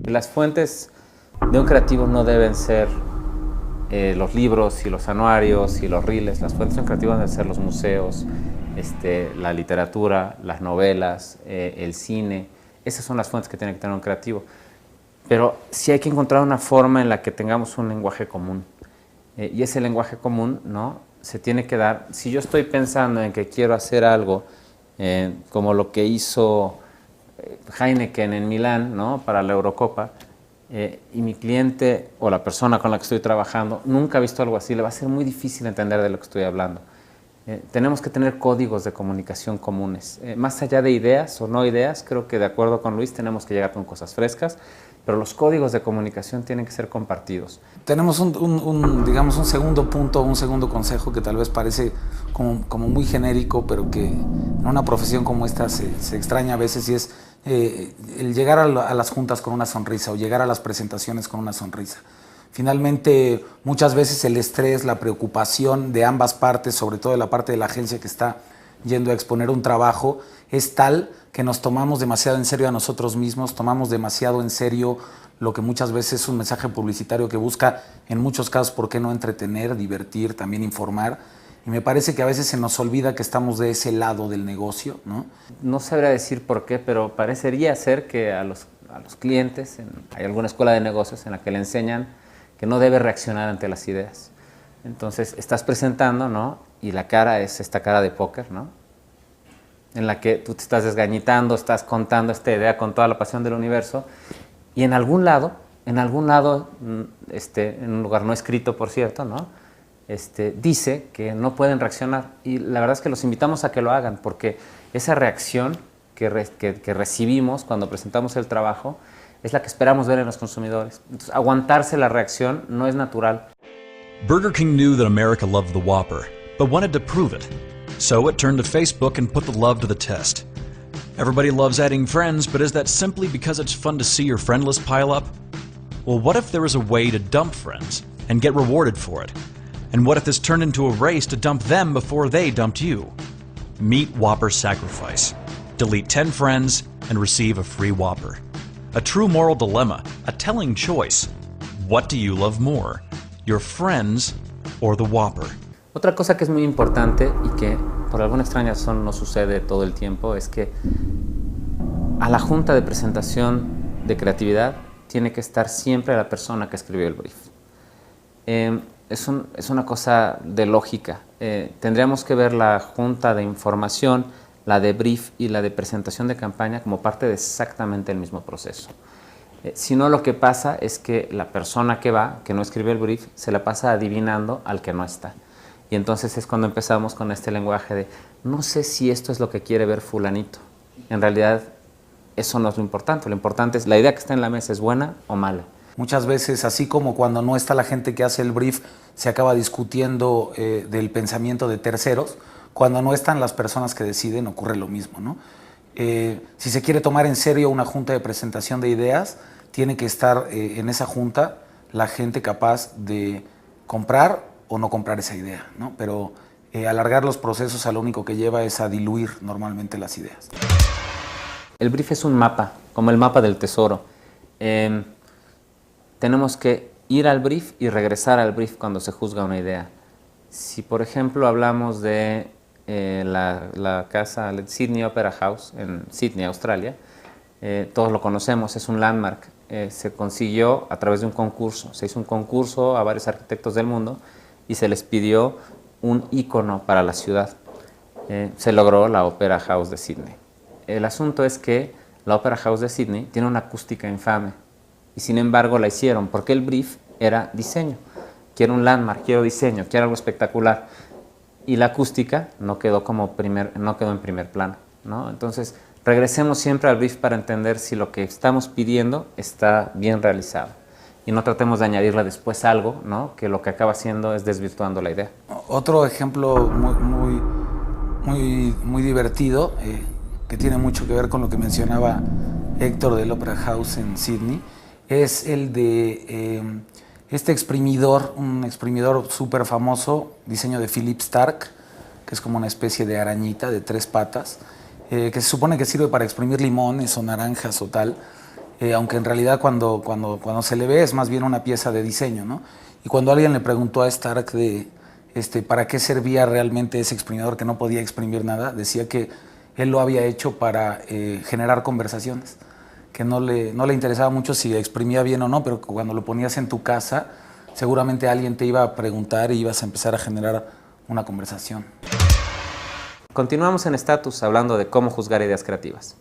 Las fuentes de un creativo no deben ser los libros y los anuarios y los reels. Las fuentes de un creativo deben ser los museos, la literatura, las novelas, el cine. Esas son las fuentes que tiene que tener un creativo. Pero sí hay que encontrar una forma en la que tengamos un lenguaje común. Y ese lenguaje común, ¿no?, se tiene que dar. Si yo estoy pensando en que quiero hacer algo como lo que hizo Heineken en Milán, ¿no?, para la Eurocopa, y mi cliente o la persona con la que estoy trabajando nunca ha visto algo así, le va a ser muy difícil entender de lo que estoy hablando. Tenemos que tener códigos de comunicación comunes. Más allá de ideas o no ideas, creo que de acuerdo con Luis tenemos que llegar con cosas frescas, pero los códigos de comunicación tienen que ser compartidos. Tenemos digamos, un segundo punto, un segundo consejo que tal vez parece como muy genérico, pero que en una profesión como esta se extraña a veces, y es el llegar a las juntas con una sonrisa o llegar a las presentaciones con una sonrisa. Finalmente, muchas veces el estrés, la preocupación de ambas partes, sobre todo de la parte de la agencia que está yendo a exponer un trabajo, es tal que nos tomamos demasiado en serio a nosotros mismos, tomamos demasiado en serio lo que muchas veces es un mensaje publicitario que busca, en muchos casos, ¿por qué no entretener, divertir, también informar? Y me parece que a veces se nos olvida que estamos de ese lado del negocio, ¿no? No sabría decir por qué, pero parecería ser que a los clientes, hay alguna escuela de negocios en la que le enseñan que no debe reaccionar ante las ideas. Entonces, estás presentando, ¿no?, y la cara es esta cara de póker, ¿no?, en la que tú te estás desgañitando, estás contando esta idea con toda la pasión del universo, y en algún lado, en un lugar no escrito, por cierto, ¿no?, dice que no pueden reaccionar. Y la verdad es que los invitamos a que lo hagan, porque esa reacción que recibimos cuando presentamos el trabajo es la que esperamos ver en los consumidores. Entonces, aguantarse la reacción no es natural. Burger King knew that America loved the Whopper, but wanted to prove it. So it turned to Facebook and put the love to the test. Everybody loves adding friends, but is that simply because it's fun to see your friend list pile up? Well, what if there was a way to dump friends and get rewarded for it? And what if this turned into a race to dump them before they dumped you? Meet Whopper Sacrifice. Delete 10 friends and receive a free Whopper. A true moral dilemma, a telling choice. What do you love more, your friends or the Whopper? Otra cosa que es muy importante y que por alguna extraña razón no sucede todo el tiempo es que a la junta de presentación de creatividad tiene que estar siempre la persona que escribió el brief. Es una cosa de lógica. Tendríamos que ver la junta de información, la de brief y la de presentación de campaña como parte de exactamente el mismo proceso. Si no, lo que pasa es que la persona que no escribe el brief, se la pasa adivinando al que no está. Y entonces es cuando empezamos con este lenguaje de no sé si esto es lo que quiere ver fulanito. En realidad, eso no es lo importante. Lo importante es la idea que está en la mesa, ¿es buena o mala? Muchas veces, así como cuando no está la gente que hace el brief, se acaba discutiendo del pensamiento de terceros, cuando no están las personas que deciden ocurre lo mismo, ¿no? Si se quiere tomar en serio una junta de presentación de ideas, tiene que estar en esa junta la gente capaz de comprar o no comprar esa idea, ¿no? Pero alargar los procesos a lo único que lleva es a diluir normalmente las ideas. El brief es un mapa, como el mapa del tesoro. Tenemos que ir al brief y regresar al brief cuando se juzga una idea. Si, por ejemplo, hablamos de la casa Sydney Opera House en Sydney, Australia, todos lo conocemos, es un landmark. Se consiguió a través de un concurso. Se hizo un concurso a varios arquitectos del mundo y se les pidió un ícono para la ciudad. Se logró la Opera House de Sydney. El asunto es que la Opera House de Sydney tiene una acústica infame y sin embargo la hicieron porque el brief era diseño. Quiero un landmark, quiero diseño, quiero algo espectacular. Y la acústica no quedó en primer plano, ¿no? Entonces, regresemos siempre al brief para entender si lo que estamos pidiendo está bien realizado. Y no tratemos de añadirle después algo, ¿no?, que lo que acaba haciendo es desvirtuando la idea. Otro ejemplo muy divertido, que tiene mucho que ver con lo que mencionaba Héctor del Opera House en Sydney, es el de este exprimidor, un exprimidor súper famoso, diseño de Philip Stark, que es como una especie de arañita de 3 patas, que se supone que sirve para exprimir limones o naranjas o tal. aunque en realidad cuando se le ve es más bien una pieza de diseño, ¿no? Y cuando alguien le preguntó a Stark para qué servía realmente ese exprimidor que no podía exprimir nada, decía que él lo había hecho para generar conversaciones, que no le interesaba mucho si exprimía bien o no, pero cuando lo ponías en tu casa, seguramente alguien te iba a preguntar y ibas a empezar a generar una conversación. Continuamos en Status hablando de cómo juzgar ideas creativas.